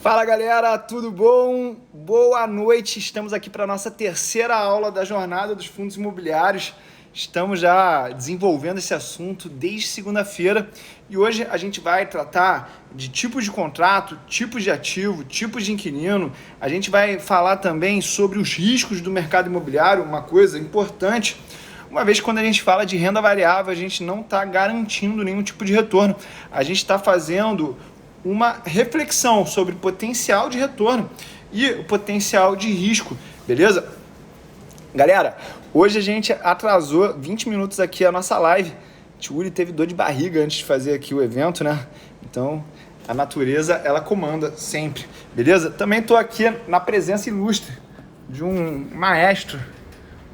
Fala galera, tudo bom? Boa noite, estamos aqui para a nossa terceira aula da jornada dos fundos imobiliários. Estamos já desenvolvendo esse assunto desde segunda-feira e hoje a gente vai tratar de tipos de contrato, tipos de ativo, tipos de inquilino. A gente vai falar também sobre os riscos do mercado imobiliário, uma coisa importante. Uma vez que quando a gente fala de renda variável, a gente não está garantindo nenhum tipo de retorno. A gente está fazendo uma reflexão sobre o potencial de retorno e o potencial de risco, beleza? Galera, hoje a gente atrasou 20 minutos aqui a nossa live. Tchuri teve dor de barriga antes de fazer aqui o evento, né? Então, a natureza, ela comanda sempre, beleza? Também estou aqui na presença ilustre de um maestro,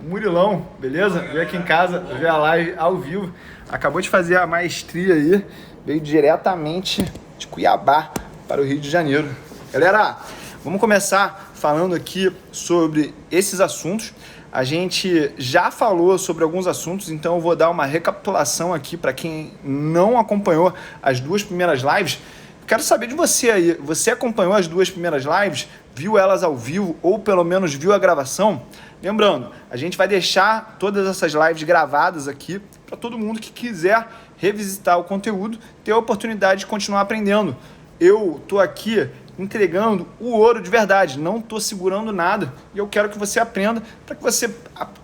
Murilão, beleza? Veio aqui em casa, veio a live ao vivo. Acabou de fazer a maestria aí, veio diretamente de Cuiabá para o Rio de Janeiro. Galera, vamos começar falando aqui sobre esses assuntos. A gente já falou sobre alguns assuntos, então eu vou dar uma recapitulação aqui para quem não acompanhou as duas primeiras lives. Quero saber de você aí, você acompanhou as duas primeiras lives? Viu elas ao vivo ou pelo menos viu a gravação? Lembrando, a gente vai deixar todas essas lives gravadas aqui para todo mundo que quiser revisitar o conteúdo, ter a oportunidade de continuar aprendendo. Eu tô aqui entregando o ouro de verdade, não tô segurando nada e eu quero que você aprenda para que você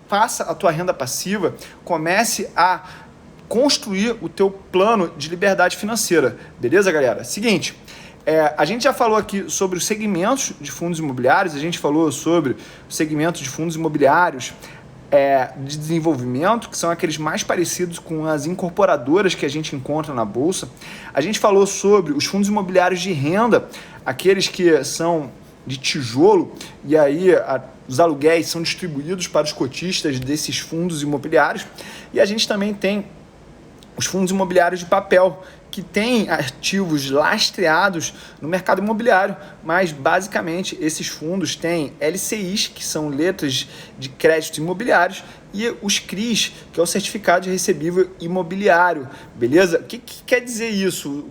faça a tua renda passiva, comece a construir o teu plano de liberdade financeira, beleza, galera? Seguinte, a gente já falou aqui sobre os segmentos de fundos imobiliários, a gente falou sobre os segmentos de fundos imobiliários de desenvolvimento, que são aqueles mais parecidos com as incorporadoras que a gente encontra na Bolsa. A gente falou sobre os fundos imobiliários de renda, aqueles que são de tijolo, e aí os aluguéis são distribuídos para os cotistas desses fundos imobiliários. E a gente também tem os fundos imobiliários de papel, que têm ativos lastreados no mercado imobiliário, mas basicamente esses fundos têm LCIs, que são letras de créditos imobiliários, e os CRIs, que é o certificado de recebível imobiliário, beleza? O que quer dizer isso?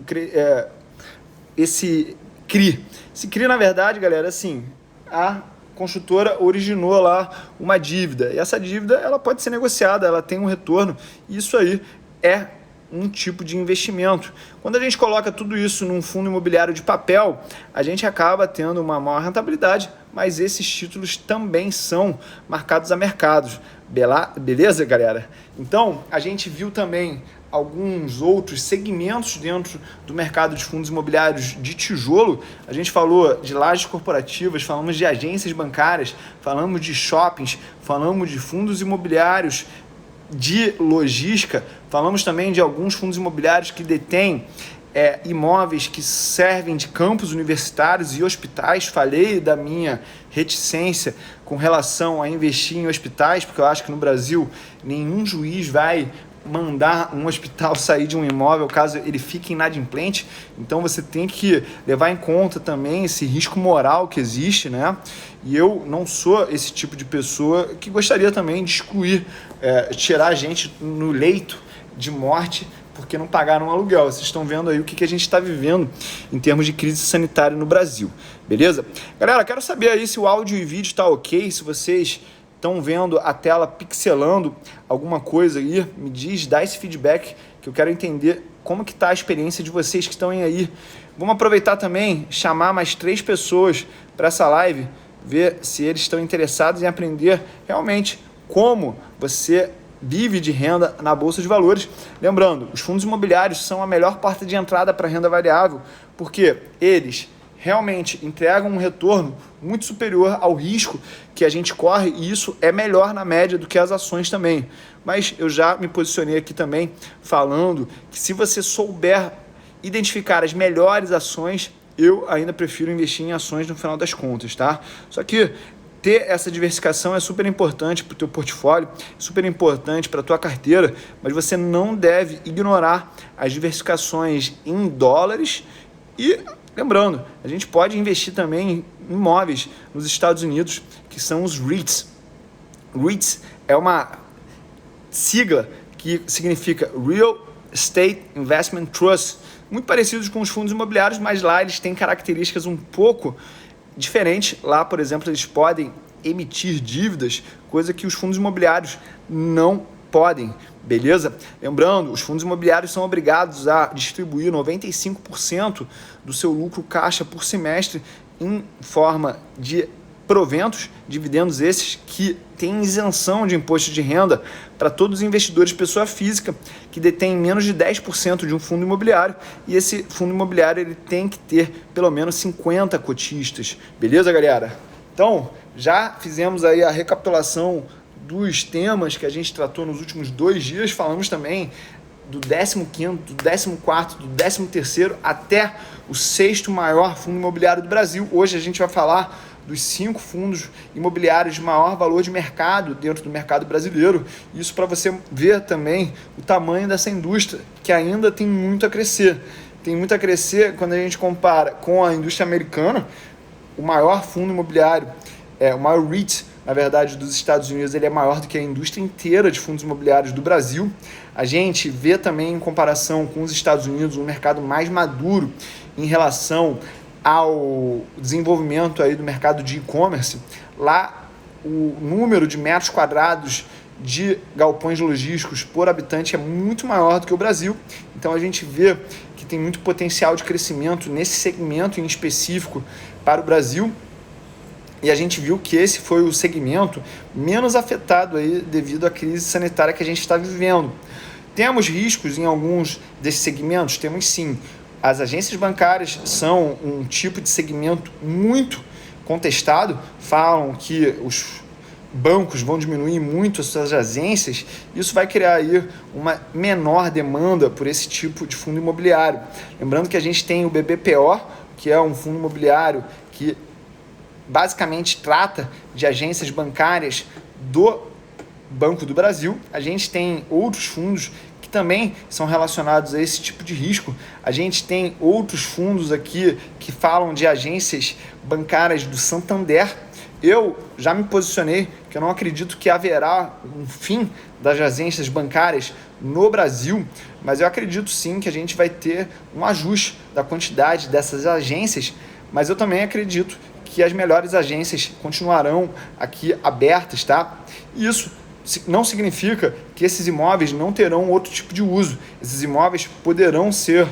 Esse CRI? Esse CRI, na verdade, galera, assim, a construtora originou lá uma dívida, e essa dívida ela pode ser negociada, ela tem um retorno, e isso aí é um tipo de investimento. Quando a gente coloca tudo isso num fundo imobiliário de papel, a gente acaba tendo uma maior rentabilidade, mas esses títulos também são marcados a mercados. Beleza, galera? Então, a gente viu também alguns outros segmentos dentro do mercado de fundos imobiliários de tijolo. A gente falou de lajes corporativas, falamos de agências bancárias, falamos de shoppings, falamos de fundos imobiliários de logística, falamos também de alguns fundos imobiliários que detêm imóveis que servem de campos universitários e hospitais. Falei da minha reticência com relação a investir em hospitais, porque eu acho que no Brasil nenhum juiz vai mandar um hospital sair de um imóvel caso ele fique inadimplente. Então você tem que levar em conta também esse risco moral que existe, né? E eu não sou esse tipo de pessoa que gostaria também de excluir, tirar a gente no leito de morte porque não pagaram aluguel. Vocês estão vendo aí o que a gente está vivendo em termos de crise sanitária no Brasil, beleza? Galera, quero saber aí se o áudio e vídeo está ok, se vocês estão vendo a tela pixelando alguma coisa aí, me diz, dá esse feedback que eu quero entender como que está a experiência de vocês que estão aí. Vamos aproveitar também, chamar mais 3 pessoas para essa live, ver se eles estão interessados em aprender realmente como você vive de renda na Bolsa de Valores. Lembrando, os fundos imobiliários são a melhor porta de entrada para renda variável, porque eles realmente entregam um retorno muito superior ao risco que a gente corre, e isso é melhor na média do que as ações também. Mas eu já me posicionei aqui também falando que se você souber identificar as melhores ações, eu ainda prefiro investir em ações no final das contas, tá? Só que ter essa diversificação é super importante para o teu portfólio, super importante para a tua carteira, mas você não deve ignorar as diversificações em dólares. E lembrando, a gente pode investir também em imóveis nos Estados Unidos, que são os REITs. REITs é uma sigla que significa Real Estate Investment Trust. muito parecidos com os fundos imobiliários, mas lá eles têm características um pouco diferentes. Lá, por exemplo, eles podem emitir dívidas, coisa que os fundos imobiliários não podem, beleza? Lembrando, os fundos imobiliários são obrigados a distribuir 95% do seu lucro caixa por semestre em forma de proventos, dividendos esses que têm isenção de imposto de renda para todos os investidores pessoa física que detêm menos de 10% de um fundo imobiliário, e esse fundo imobiliário ele tem que ter pelo menos 50 cotistas, beleza, galera? Então, já fizemos aí a recapitulação dos temas que a gente tratou nos últimos 2 dias, falamos também do 15º, do 14º, do 13º até o 6º maior fundo imobiliário do Brasil. Hoje a gente vai falar dos 5 fundos imobiliários de maior valor de mercado dentro do mercado brasileiro. Isso para você ver também o tamanho dessa indústria, que ainda tem muito a crescer. Tem muito a crescer quando a gente compara com a indústria americana. O maior fundo imobiliário, o maior REIT, na verdade, dos Estados Unidos, ele é maior do que a indústria inteira de fundos imobiliários do Brasil. A gente vê também, em comparação com os Estados Unidos, um mercado mais maduro em relação ao desenvolvimento aí do mercado de e-commerce. Lá, o número de metros quadrados de galpões logísticos por habitante é muito maior do que o Brasil. Então, a gente vê que tem muito potencial de crescimento nesse segmento em específico para o Brasil. E a gente viu que esse foi o segmento menos afetado aí devido à crise sanitária que a gente está vivendo. Temos riscos em alguns desses segmentos? Temos sim. As agências bancárias são um tipo de segmento muito contestado. Falam que os bancos vão diminuir muito as suas agências. Isso vai criar aí uma menor demanda por esse tipo de fundo imobiliário. Lembrando que a gente tem o BBPO, que é um fundo imobiliário que basicamente trata de agências bancárias do Banco do Brasil. A gente tem outros fundos que também são relacionados a esse tipo de risco. A gente tem outros fundos aqui que falam de agências bancárias do Santander. Eu já me posicionei que eu não acredito que haverá um fim das agências bancárias no Brasil, mas eu acredito sim que a gente vai ter um ajuste da quantidade dessas agências, mas eu também acredito que as melhores agências continuarão aqui abertas, tá? E isso não significa que esses imóveis não terão outro tipo de uso. Esses imóveis poderão ser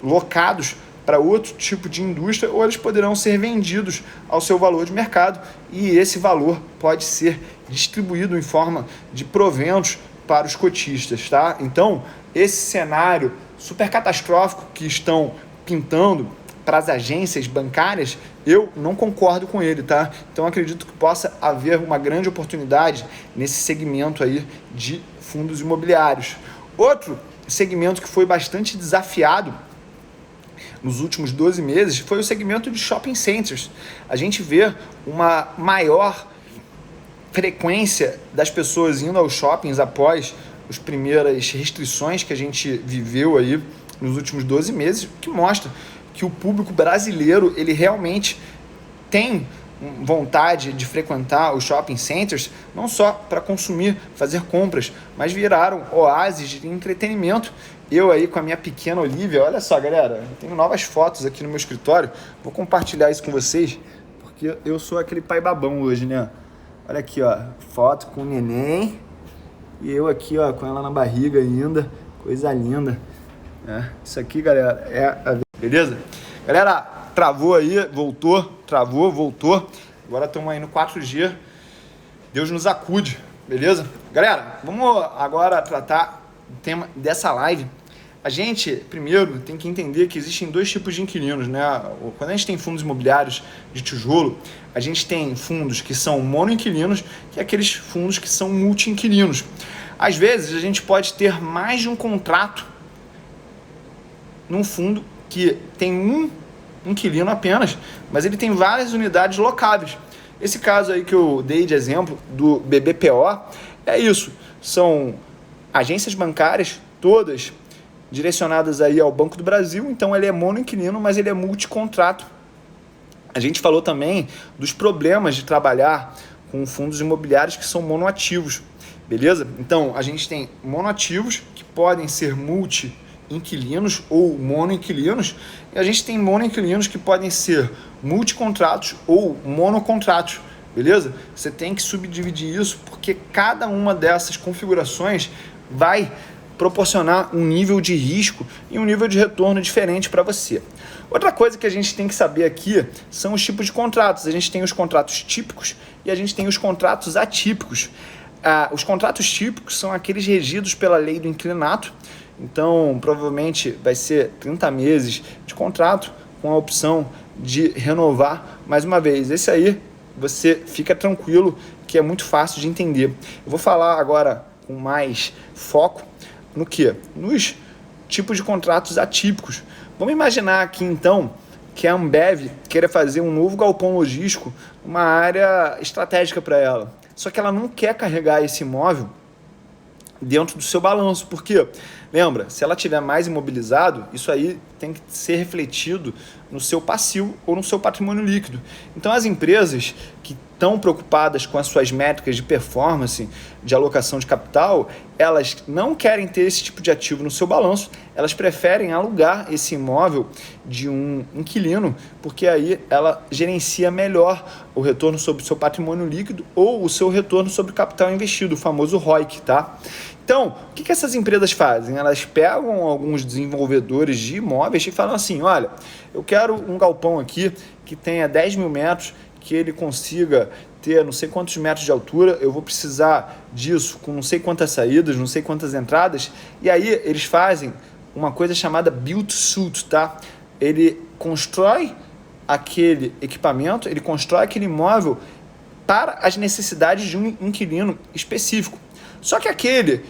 locados para outro tipo de indústria ou eles poderão ser vendidos ao seu valor de mercado e esse valor pode ser distribuído em forma de proventos para os cotistas, tá? Então, esse cenário super catastrófico que estão pintando para as agências bancárias, eu não concordo com ele, tá? Então acredito que possa haver uma grande oportunidade nesse segmento aí de fundos imobiliários. Outro segmento que foi bastante desafiado nos últimos 12 meses foi o segmento de shopping centers. A gente vê uma maior frequência das pessoas indo aos shoppings após as primeiras restrições que a gente viveu aí nos últimos 12 meses, que mostra que o público brasileiro ele realmente tem vontade de frequentar os shopping centers, não só para consumir, fazer compras, mas viraram oásis de entretenimento. Eu aí com a minha pequena Olivia, olha só galera, eu tenho novas fotos aqui no meu escritório, vou compartilhar isso com vocês, porque eu sou aquele pai babão hoje, né? Olha aqui, ó, foto com o neném e eu aqui, ó, com ela na barriga ainda, coisa linda. Isso aqui, galera, é a... Beleza? Galera, travou aí, voltou, travou, voltou. Agora estamos aí no 4G. Deus nos acude, beleza? Galera, vamos agora tratar o tema dessa live. A gente, primeiro, tem que entender que existem 2 tipos de inquilinos, né? Quando a gente tem fundos imobiliários de tijolo, a gente tem fundos que são monoinquilinos, que é aqueles fundos que são multi-inquilinos. Às vezes, a gente pode ter mais de um contrato num fundo que tem um inquilino apenas, mas ele tem várias unidades locáveis. Esse caso aí que eu dei de exemplo do BBPO é isso. São agências bancárias todas direcionadas aí ao Banco do Brasil, então ele é monoinquilino, mas ele é multicontrato. A gente falou também dos problemas de trabalhar com fundos imobiliários que são monoativos, beleza? Então, a gente tem monoativos que podem ser multi inquilinos ou monoinquilinos, e a gente tem monoinquilinos que podem ser multicontratos ou monocontratos, beleza? Você tem que subdividir isso porque cada uma dessas configurações vai proporcionar um nível de risco e um nível de retorno diferente para você. Outra coisa que a gente tem que saber aqui são os tipos de contratos. A gente tem os contratos típicos e a gente tem os contratos atípicos. Os contratos típicos são aqueles regidos pela lei do inquilinato, então provavelmente vai ser 30 meses de contrato com a opção de renovar mais uma vez. Esse aí você fica tranquilo que é muito fácil de entender. Eu vou falar agora com mais foco no quê? Nos tipos de contratos atípicos. Vamos imaginar aqui então que a Ambev queira fazer um novo galpão logístico, uma área estratégica para ela. Só que ela não quer carregar esse imóvel dentro do seu balanço. Por quê? Lembra, se ela tiver mais imobilizado, isso aí tem que ser refletido no seu passivo ou no seu patrimônio líquido. Então as empresas que estão preocupadas com as suas métricas de performance, de alocação de capital, elas não querem ter esse tipo de ativo no seu balanço, elas preferem alugar esse imóvel de um inquilino, porque aí ela gerencia melhor o retorno sobre o seu patrimônio líquido ou o seu retorno sobre o capital investido, o famoso ROIC, tá? Então, o que essas empresas fazem? Elas pegam alguns desenvolvedores de imóveis e falam assim, olha, eu quero um galpão aqui que tenha 10 mil metros, que ele consiga ter não sei quantos metros de altura, eu vou precisar disso com não sei quantas saídas, não sei quantas entradas, e aí eles fazem uma coisa chamada build-to-suit, tá? Ele constrói aquele equipamento, ele constrói aquele imóvel para as necessidades de um inquilino específico. Só que aquele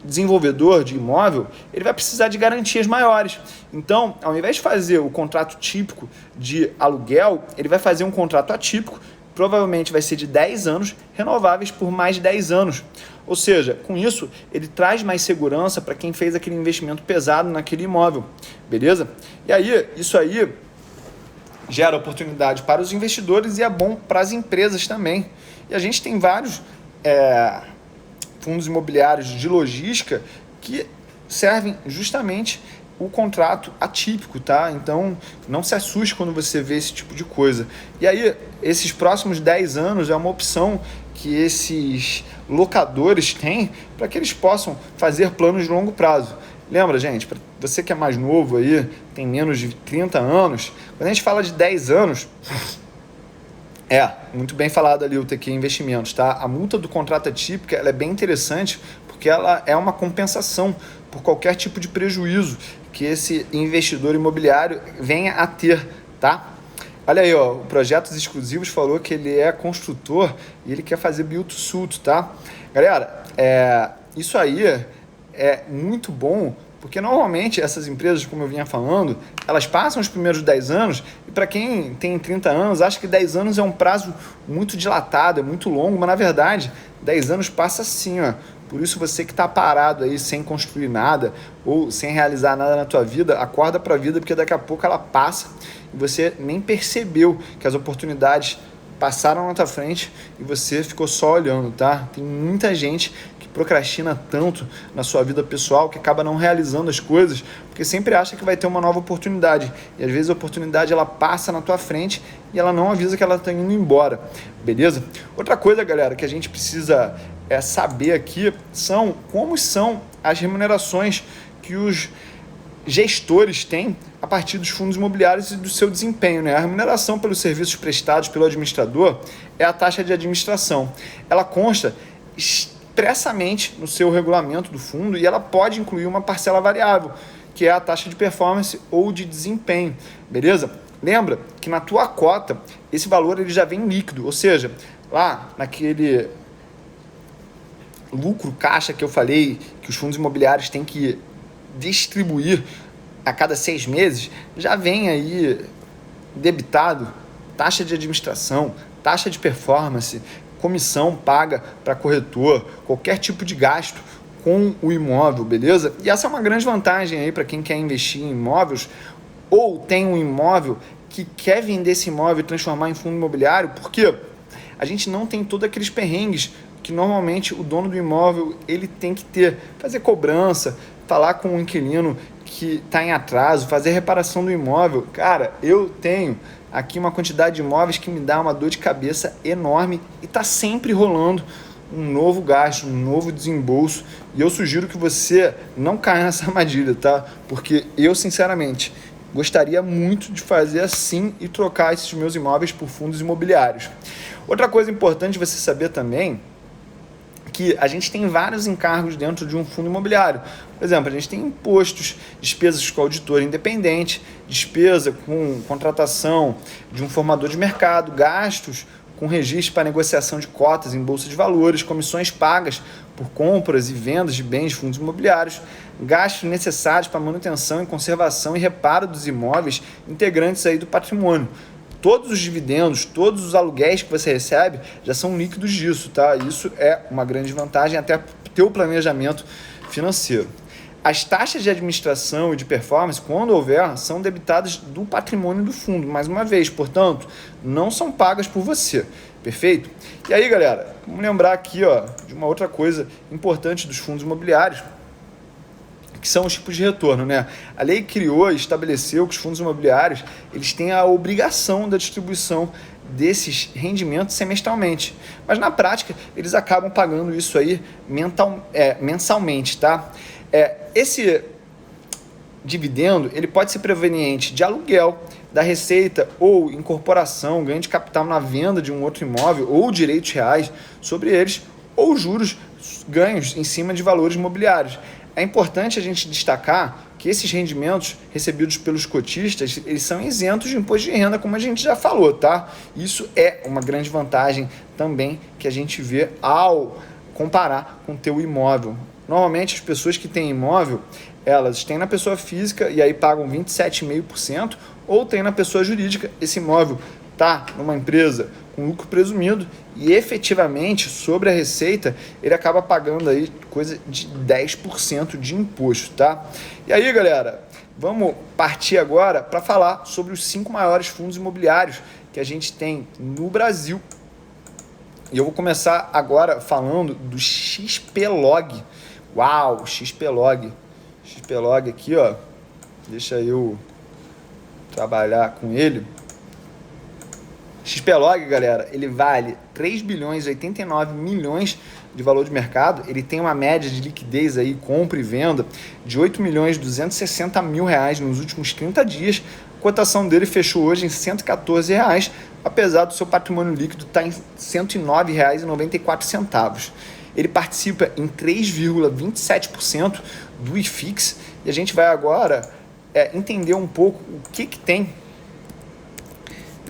desenvolvedor de imóvel, ele vai precisar de garantias maiores. Então, ao invés de fazer o contrato típico de aluguel, ele vai fazer um contrato atípico, provavelmente vai ser de 10 anos, renováveis por mais de 10 anos. Ou seja, com isso, ele traz mais segurança para quem fez aquele investimento pesado naquele imóvel, beleza? E aí, isso aí gera oportunidade para os investidores e é bom para as empresas também. E a gente tem vários fundos imobiliários de logística que servem justamente o contrato atípico, tá? Então, não se assuste quando você vê esse tipo de coisa. E aí, esses próximos 10 anos é uma opção que esses locadores têm para que eles possam fazer planos de longo prazo. Lembra, gente, para você que é mais novo aí, tem menos de 30 anos, quando a gente fala de 10 anos, muito bem falado ali o TQ Investimentos, tá? A multa do contrato atípica, ela é bem interessante porque ela é uma compensação por qualquer tipo de prejuízo que esse investidor imobiliário venha a ter, tá? Olha aí, ó, o Projetos Exclusivos falou que ele é construtor e ele quer fazer build-to-suit, tá? Galera, isso aí é muito bom, porque normalmente essas empresas, como eu vinha falando, elas passam os primeiros 10 anos, e para quem tem 30 anos, acha que 10 anos é um prazo muito dilatado, é muito longo, mas na verdade, 10 anos passa assim, ó. Por isso você que está parado aí sem construir nada ou sem realizar nada na tua vida, acorda para a vida, porque daqui a pouco ela passa e você nem percebeu que as oportunidades passaram na tua frente e você ficou só olhando, tá? Tem muita gente que procrastina tanto na sua vida pessoal que acaba não realizando as coisas porque sempre acha que vai ter uma nova oportunidade e às vezes a oportunidade ela passa na tua frente e ela não avisa que ela está indo embora, beleza? Outra coisa, galera, que a gente precisa saber aqui são como são as remunerações que os gestores têm a partir dos fundos imobiliários e do seu desempenho, né? A remuneração pelos serviços prestados pelo administrador é a taxa de administração. Ela consta expressamente no seu regulamento do fundo e ela pode incluir uma parcela variável, que é a taxa de performance ou de desempenho, beleza? Lembra que na tua cota, esse valor ele já vem líquido, ou seja, lá naquele lucro caixa que eu falei, que os fundos imobiliários têm que distribuir a cada 6 meses, já vem aí debitado taxa de administração, taxa de performance, comissão paga para corretor, qualquer tipo de gasto com o imóvel, beleza? E essa é uma grande vantagem aí para quem quer investir em imóveis ou tem um imóvel que quer vender esse imóvel e transformar em fundo imobiliário, porque a gente não tem todos aqueles perrengues que normalmente o dono do imóvel ele tem que ter, fazer cobrança, falar com um inquilino que está em atraso, fazer reparação do imóvel. Cara, eu tenho aqui uma quantidade de imóveis que me dá uma dor de cabeça enorme e está sempre rolando um novo gasto, um novo desembolso. E eu sugiro que você não caia nessa armadilha, tá? Porque eu, sinceramente, gostaria muito de fazer assim e trocar esses meus imóveis por fundos imobiliários. Outra coisa importante você saber também que a gente tem vários encargos dentro de um fundo imobiliário. Por exemplo, a gente tem impostos, despesas com auditor independente, despesa com contratação de um formador de mercado, gastos com registro para negociação de cotas em bolsa de valores, comissões pagas por compras e vendas de bens de fundos imobiliários, gastos necessários para manutenção e conservação e reparo dos imóveis integrantes aí do patrimônio. Todos os dividendos, todos os aluguéis que você recebe já são líquidos disso, tá? Isso é uma grande vantagem até para o teu planejamento financeiro. As taxas de administração e de performance, quando houver, são debitadas do patrimônio do fundo, mais uma vez, portanto, não são pagas por você, perfeito? E aí, galera, vamos lembrar aqui de uma outra coisa importante dos fundos imobiliários, que são os tipos de retorno, né? A lei criou e estabeleceu que os fundos imobiliários eles têm a obrigação da distribuição desses rendimentos semestralmente, mas na prática eles acabam pagando isso aí mensalmente, tá? Esse dividendo ele pode ser proveniente de aluguel, da receita ou incorporação, ganho de capital na venda de um outro imóvel ou direitos reais sobre eles, ou juros ganhos em cima de valores imobiliários. É importante a gente destacar que esses rendimentos recebidos pelos cotistas, eles são isentos de imposto de renda, como a gente já falou, tá? Isso é uma grande vantagem também que a gente vê ao comparar com o teu imóvel. Normalmente as pessoas que têm imóvel, elas têm na pessoa física e aí pagam 27,5%, ou tem na pessoa jurídica, esse imóvel está numa empresa com lucro presumido e efetivamente sobre a receita ele acaba pagando aí coisa de 10% de imposto, tá? E aí, galera, vamos partir agora para falar sobre os 5 maiores fundos imobiliários que a gente tem no Brasil. E eu vou começar agora falando do XPlog. Uau, XPlog. XPlog aqui, deixa eu trabalhar com ele. XPlog, galera, ele vale 3 bilhões e 89 milhões de valor de mercado. Ele tem uma média de liquidez aí, compra e venda, de 8 milhões e 260 mil reais nos últimos 30 dias. A cotação dele fechou hoje em R$ 114, reais, apesar do seu patrimônio líquido estar em R$ 109,94. Ele participa em 3,27% do IFIX e a gente vai agora entender um pouco o que tem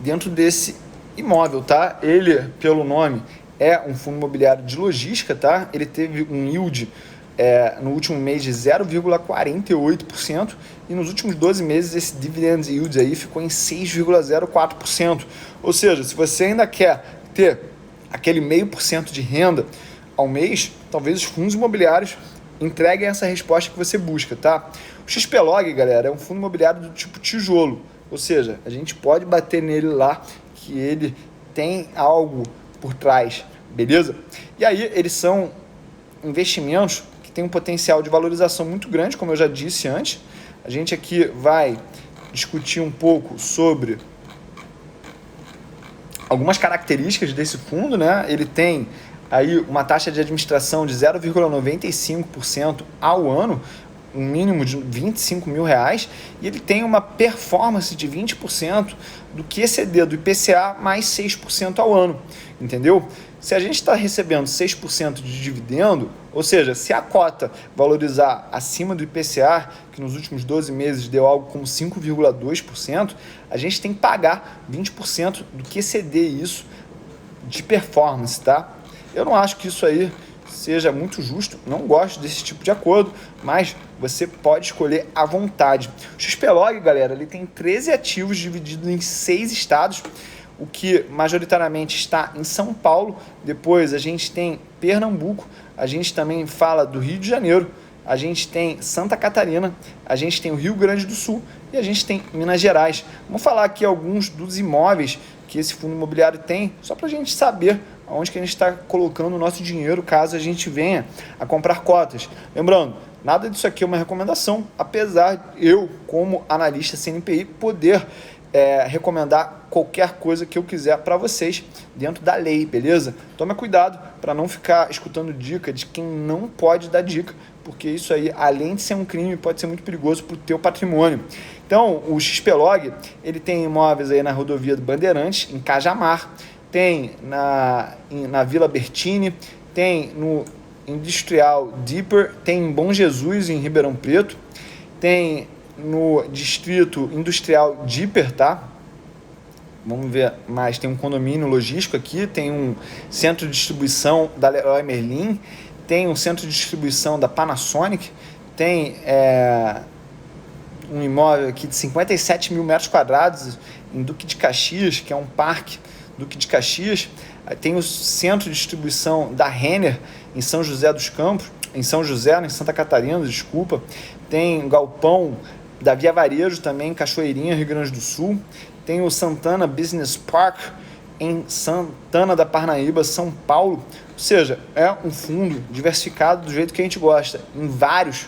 dentro desse imóvel, tá? Ele, pelo nome, é um fundo imobiliário de logística, tá? Ele teve um yield no último mês de 0,48% e nos últimos 12 meses esse dividend yield aí ficou em 6,04%. Ou seja, se você ainda quer ter aquele 0,5% de renda ao mês, talvez os fundos imobiliários entreguem essa resposta que você busca, tá? O XPlog, galera, é um fundo imobiliário do tipo tijolo, ou seja, a gente pode bater nele lá que ele tem algo por trás, beleza? E aí eles são investimentos que têm um potencial de valorização muito grande, como eu já disse antes. A gente aqui vai discutir um pouco sobre algumas características desse fundo, né? Ele tem aí uma taxa de administração de 0,95% ao ano, um mínimo de 25 mil reais, e ele tem uma performance de 20% do QCD do IPCA mais 6% ao ano, entendeu? Se a gente está recebendo 6% de dividendo, ou seja, se a cota valorizar acima do IPCA, que nos últimos 12 meses deu algo como 5,2%, a gente tem que pagar 20% do QCD isso de performance, tá? Eu não acho que isso aí seja muito justo, não gosto desse tipo de acordo, mas você pode escolher à vontade. O XPlog, galera, ele tem 13 ativos divididos em 6 estados, o que majoritariamente está em São Paulo. Depois a gente tem Pernambuco, a gente também fala do Rio de Janeiro, a gente tem Santa Catarina, a gente tem o Rio Grande do Sul e a gente tem Minas Gerais. Vamos falar aqui alguns dos imóveis que esse fundo imobiliário tem, só para a gente saber onde que a gente está colocando o nosso dinheiro caso a gente venha a comprar cotas. Lembrando, Nada disso aqui é uma recomendação, apesar de eu, como analista CNPI, poder recomendar qualquer coisa que eu quiser para vocês dentro da lei, beleza? Tome cuidado para não ficar escutando dica de quem não pode dar dica, porque isso aí, além de ser um crime, pode ser muito perigoso para o teu patrimônio. Então, o XPlog, ele tem imóveis aí na rodovia do Bandeirantes, em Cajamar, tem na Vila Bertini, tem no Industrial Deeper, tem em Bom Jesus, em Ribeirão Preto, tem no Distrito Industrial Deeper, tá? Vamos ver mais, tem um condomínio logístico aqui, tem um centro de distribuição da Leroy Merlin, tem um centro de distribuição da Panasonic, tem um imóvel aqui de 57 mil metros quadrados em Duque de Caxias, que é um parque Duque de Caxias. Tem o centro de distribuição da Renner em São José dos Campos, em Santa Catarina, desculpa. Tem o galpão da Via Varejo também, em Cachoeirinha, Rio Grande do Sul. Tem o Santana Business Park em Santana da Parnaíba, São Paulo. Ou seja, é um fundo diversificado do jeito que a gente gosta, em vários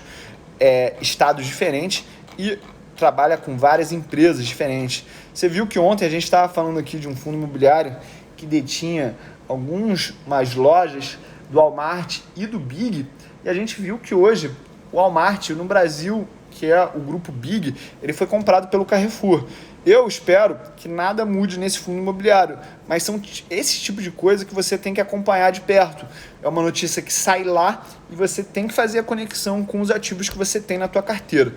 estados diferentes e trabalha com várias empresas diferentes. Você viu que ontem a gente estava falando aqui de um fundo imobiliário que detinha algumas lojas do Walmart e do Big, e a gente viu que hoje o Walmart no Brasil, que é o grupo Big, ele foi comprado pelo Carrefour. Eu espero que nada mude nesse fundo imobiliário, mas são esse tipo de coisa que você tem que acompanhar de perto. É uma notícia que sai lá e você tem que fazer a conexão com os ativos que você tem na tua carteira,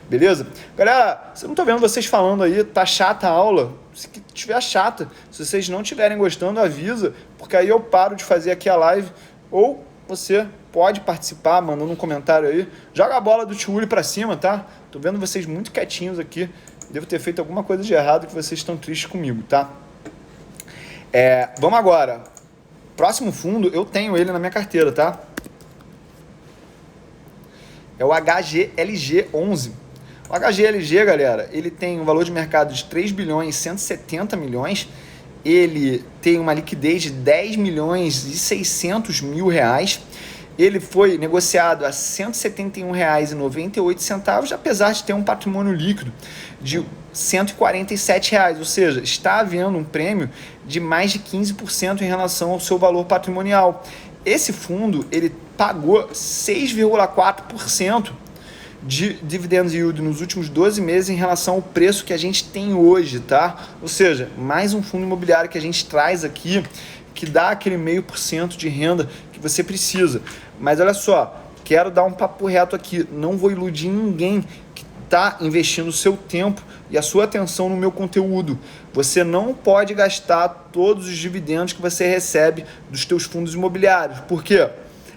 beleza? Galera, eu não tô vendo vocês falando aí, tá chata a aula? Se tiver chata, se vocês não estiverem gostando, avisa, porque aí eu paro de fazer aqui a live, ou você pode participar mandando um comentário aí. Joga a bola do Tiuli pra cima, tá? Tô vendo vocês muito quietinhos aqui. Devo ter feito alguma coisa de errado que vocês estão tristes comigo, tá? Vamos agora. Próximo fundo, eu tenho ele na minha carteira, tá? É o HGLG11. O HGLG, galera, ele tem um valor de mercado de 3 bilhões e 170 milhões. Ele tem uma liquidez de 10 milhões e 600 mil reais. Ele foi negociado a R$ 171,98, apesar de ter um patrimônio líquido de R$ 147, ou seja, está havendo um prêmio de mais de 15% em relação ao seu valor patrimonial. Esse fundo ele pagou 6,4% de dividend yield nos últimos 12 meses em relação ao preço que a gente tem hoje, tá? Ou seja, mais um fundo imobiliário que a gente traz aqui que dá aquele 0,5% de renda que você precisa. Mas olha só, quero dar um papo reto aqui, não vou iludir ninguém que está investindo o seu tempo e a sua atenção no meu conteúdo. Você não pode gastar todos os dividendos que você recebe dos teus fundos imobiliários. Por quê?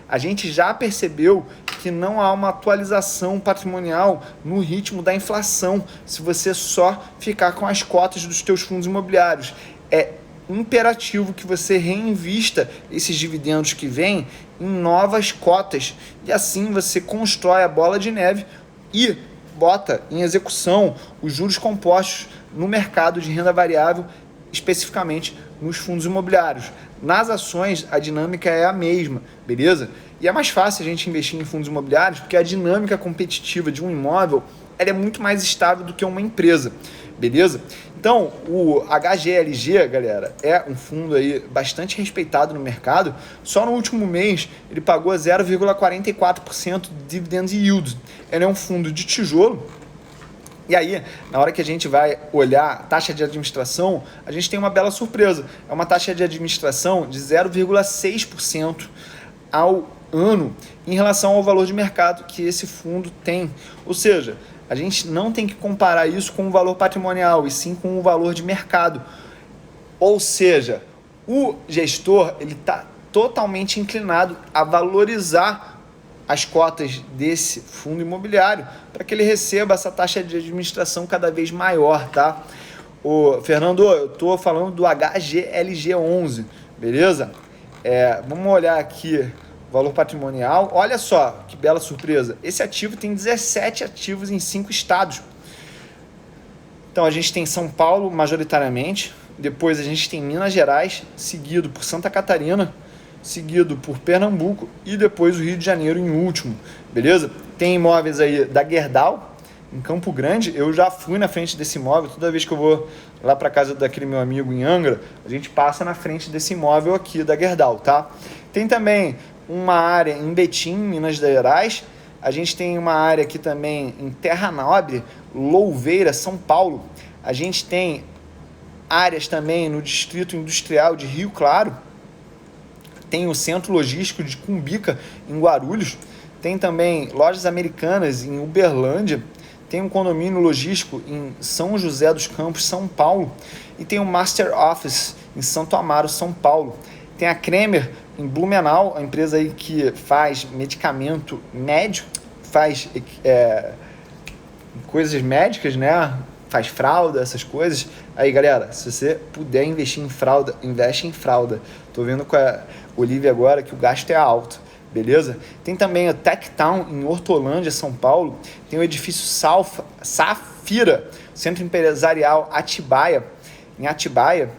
A gente já percebeu que não há uma atualização patrimonial no ritmo da inflação se você só ficar com as cotas dos teus fundos imobiliários. É imperativo que você reinvista esses dividendos que vêm em novas cotas e assim você constrói a bola de neve e bota em execução os juros compostos no mercado de renda variável, especificamente nos fundos imobiliários. Nas ações a dinâmica é a mesma, beleza? E é mais fácil a gente investir em fundos imobiliários porque a dinâmica competitiva de um imóvel ela é muito mais estável do que uma empresa, beleza? Então, o HGLG, galera, é um fundo aí bastante respeitado no mercado. Só no último mês ele pagou 0,44% de dividend yield. Ele é um fundo de tijolo. E aí, na hora que a gente vai olhar a taxa de administração, a gente tem uma bela surpresa. É uma taxa de administração de 0,6% ao ano em relação ao valor de mercado que esse fundo tem. Ou seja, a gente não tem que comparar isso com o valor patrimonial, e sim com o valor de mercado. Ou seja, o gestor está totalmente inclinado a valorizar as cotas desse fundo imobiliário para que ele receba essa taxa de administração cada vez maior, tá? Fernando, eu estou falando do HGLG11, beleza? Vamos olhar aqui valor patrimonial. Olha só que bela surpresa. Esse ativo tem 17 ativos em 5 estados. Então a gente tem São Paulo majoritariamente, depois a gente tem Minas Gerais, seguido por Santa Catarina, seguido por Pernambuco e depois o Rio de Janeiro em último, beleza? Tem imóveis aí da Gerdau, em Campo Grande. Eu já fui na frente desse imóvel, toda vez que eu vou lá para casa daquele meu amigo em Angra, a gente passa na frente desse imóvel aqui da Gerdau, tá? Tem também uma área em Betim, Minas Gerais. A gente tem uma área aqui também em Terra Nobre, Louveira, São Paulo. A gente tem áreas também no Distrito Industrial de Rio Claro. Tem o Centro Logístico de Cumbica, em Guarulhos. Tem também lojas americanas em Uberlândia. Tem um condomínio logístico em São José dos Campos, São Paulo. E tem o Master Office em Santo Amaro, São Paulo. Tem a Kremer em Blumenau, a empresa aí que faz medicamento médico, faz coisas médicas, né? Faz fralda, essas coisas. Aí, galera, se você puder investir em fralda, investe em fralda. Tô vendo com a Olivia agora que o gasto é alto, beleza? Tem também a Tech Town em Hortolândia, São Paulo. Tem o edifício Safira, Centro Empresarial Atibaia, em Atibaia.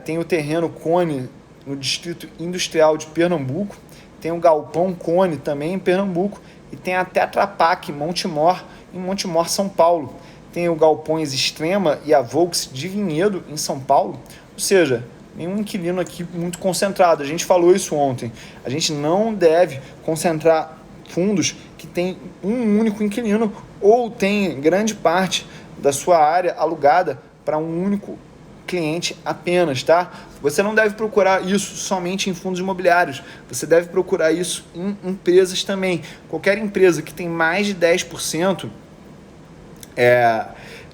Tem o terreno Cone no Distrito Industrial de Pernambuco. Tem o Galpão Cone também em Pernambuco. E tem a Tetra Pak Montemor, em Montemor, São Paulo. Tem o Galpões Extrema e a Volks de Vinhedo, em São Paulo. Ou seja, nenhum inquilino aqui muito concentrado. A gente falou isso ontem. A gente não deve concentrar fundos que tem um único inquilino ou tem grande parte da sua área alugada para um único cliente apenas, tá? Você não deve procurar isso somente em fundos imobiliários. Você deve procurar isso em empresas também. Qualquer empresa que tem mais de 10%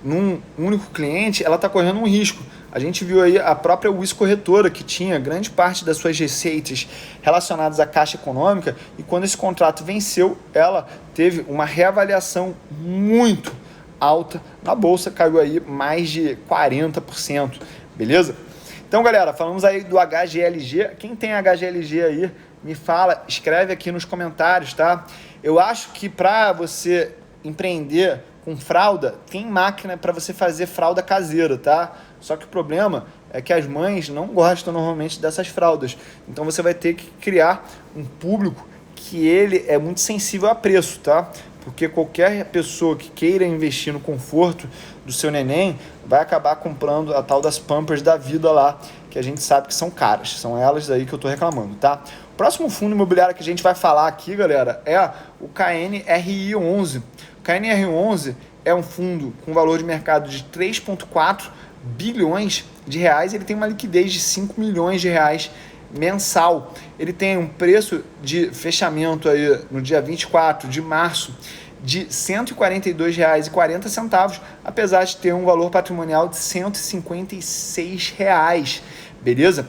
num único cliente, ela está correndo um risco. A gente viu aí a própria Wiz Corretora, que tinha grande parte das suas receitas relacionadas à Caixa Econômica, e quando esse contrato venceu, ela teve uma reavaliação muito alta na bolsa, caiu aí mais de 40%, beleza? Então, galera, falamos aí do HGLG. Quem tem HGLG aí, me fala, escreve aqui nos comentários, tá? Eu acho que para você empreender com fralda, tem máquina para você fazer fralda caseira, tá? Só que o problema é que as mães não gostam normalmente dessas fraldas. Então você vai ter que criar um público que ele é muito sensível a preço, tá? Porque qualquer pessoa que queira investir no conforto do seu neném vai acabar comprando a tal das Pampers da vida lá, que a gente sabe que são caras. São elas aí que eu tô reclamando, tá? O próximo fundo imobiliário que a gente vai falar aqui, galera, é o KNRI11. O KNRI11 é um fundo com valor de mercado de 3,4 bilhões de reais. Ele tem uma liquidez de 5 milhões de reais mensal. Ele tem um preço de fechamento aí no dia 24 de março de R$ 142,40, apesar de ter um valor patrimonial de R$ 156, beleza?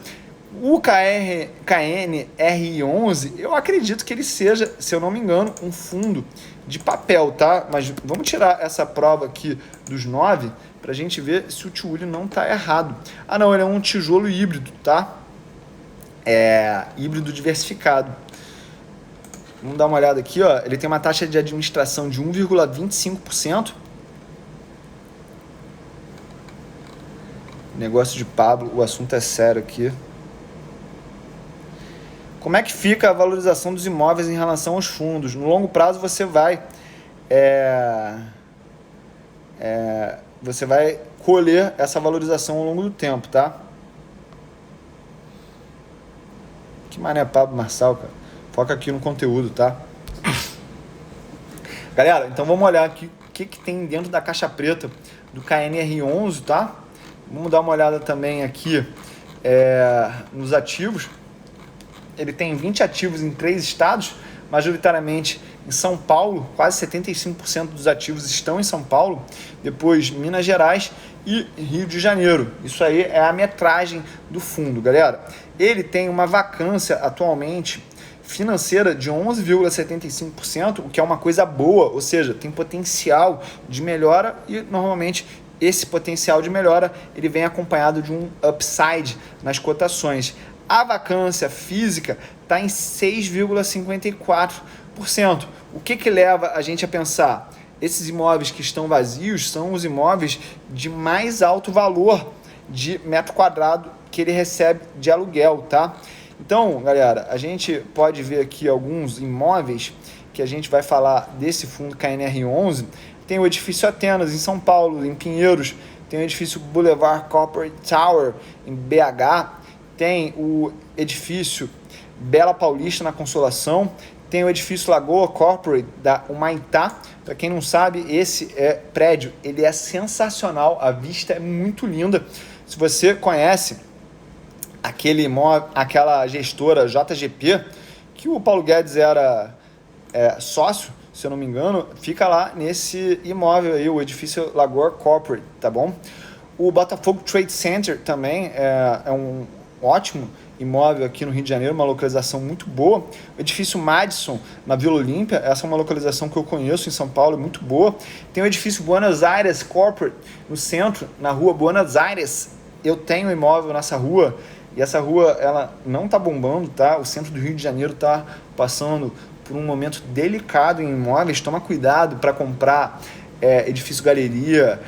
O KNRI11, eu acredito que ele seja, se eu não me engano, um fundo de papel, tá? Mas vamos tirar essa prova aqui dos 9 para a gente ver se o tijolo não está errado. Ah, não, ele é um tijolo híbrido, tá? Híbrido diversificado. Vamos dar uma olhada aqui, ó. Ele tem uma taxa de administração de 1,25%. Negócio de Pablo, o assunto é sério aqui. Como é que fica a valorização dos imóveis em relação aos fundos? No longo prazo você vai colher essa valorização ao longo do tempo, tá? Que mané Pablo Marçal, cara. Foca aqui no conteúdo, tá? Galera, então vamos olhar aqui o que tem dentro da caixa preta do KNRI11, tá? Vamos dar uma olhada também aqui nos ativos. Ele tem 20 ativos em 3 estados, majoritariamente em São Paulo, quase 75% dos ativos estão em São Paulo, depois Minas Gerais e Rio de Janeiro. Isso aí é a metragem do fundo, galera. Ele tem uma vacância atualmente financeira de 11,75%, o que é uma coisa boa, ou seja, tem potencial de melhora e normalmente esse potencial de melhora ele vem acompanhado de um upside nas cotações. A vacância física está em 6,54%. O que leva a gente a pensar? Esses imóveis que estão vazios são os imóveis de mais alto valor de metro quadrado que ele recebe de aluguel, tá? Então, galera, a gente pode ver aqui alguns imóveis que a gente vai falar desse fundo KNR11. Tem o edifício Atenas, em São Paulo, em Pinheiros. Tem o edifício Boulevard Corporate Tower, em BH. Tem o edifício Bela Paulista, na Consolação. Tem o edifício Lagoa Corporate, da Humaitá. Para quem não sabe, esse prédio ele é sensacional, a vista é muito linda. Se você conhece aquela gestora JGP, que o Paulo Guedes era sócio, se eu não me engano, fica lá nesse imóvel aí, o edifício Lagoa Corporate, tá bom? O Botafogo Trade Center também é um ótimo imóvel aqui no Rio de Janeiro, uma localização muito boa. O edifício Madison, na Vila Olímpia, essa é uma localização que eu conheço em São Paulo, muito boa. Tem o edifício Buenos Aires Corporate, no centro, na rua Buenos Aires. Eu tenho um imóvel nessa rua, e essa rua ela não está bombando, tá? O centro do Rio de Janeiro está passando por um momento delicado em imóveis. Toma cuidado para comprar edifício Galeria,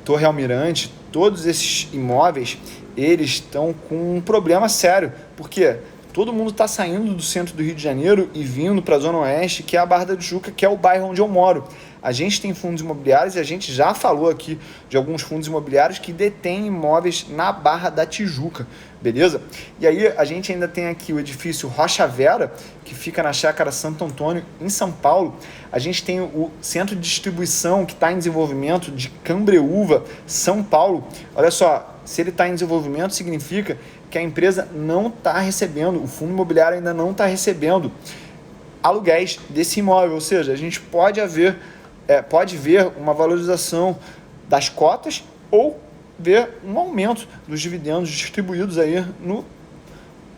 Torre Almirante, todos esses imóveis, eles estão com um problema sério, porque todo mundo está saindo do centro do Rio de Janeiro e vindo para a Zona Oeste, que é a Barra da Tijuca, que é o bairro onde eu moro. A gente tem fundos imobiliários e a gente já falou aqui de alguns fundos imobiliários que detêm imóveis na Barra da Tijuca, beleza? E aí a gente ainda tem aqui o edifício Rocha Vera, que fica na Chácara Santo Antônio, em São Paulo. A gente tem o centro de distribuição que está em desenvolvimento de Cambreúva, São Paulo. Olha só, se ele está em desenvolvimento, significa que a empresa não está recebendo, o fundo imobiliário ainda não está recebendo aluguéis desse imóvel, ou seja, a gente pode ver uma valorização das cotas ou ver um aumento dos dividendos distribuídos aí no